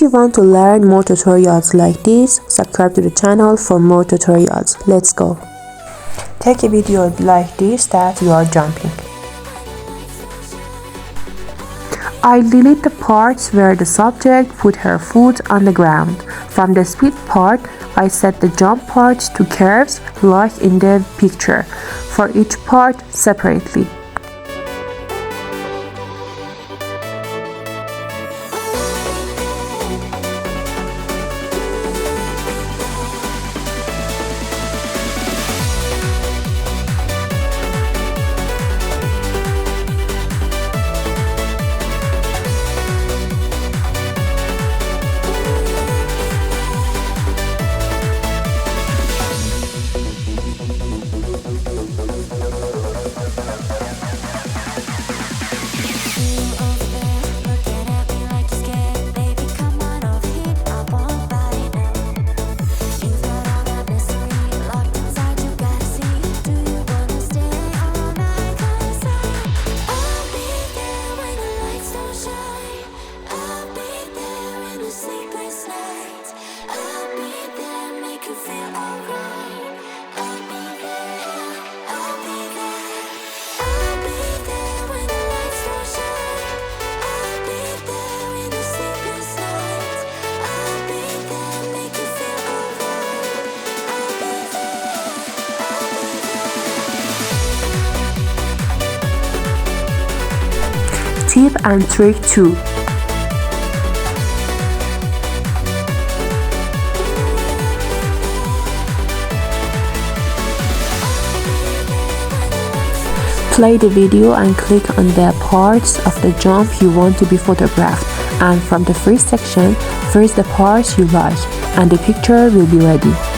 If you want to learn more tutorials like this, subscribe to the channel for more tutorials. Let's go. Take a video like this that you are jumping. I'll delete the parts where the subject put her foot on the ground. From the speed part, I set the jump parts to curves like in the picture, for each part separately. Tip and trick 2. Play the video and click on the parts of the jump you want to be photographed, and from the first section, freeze the parts you like, and the picture will be ready.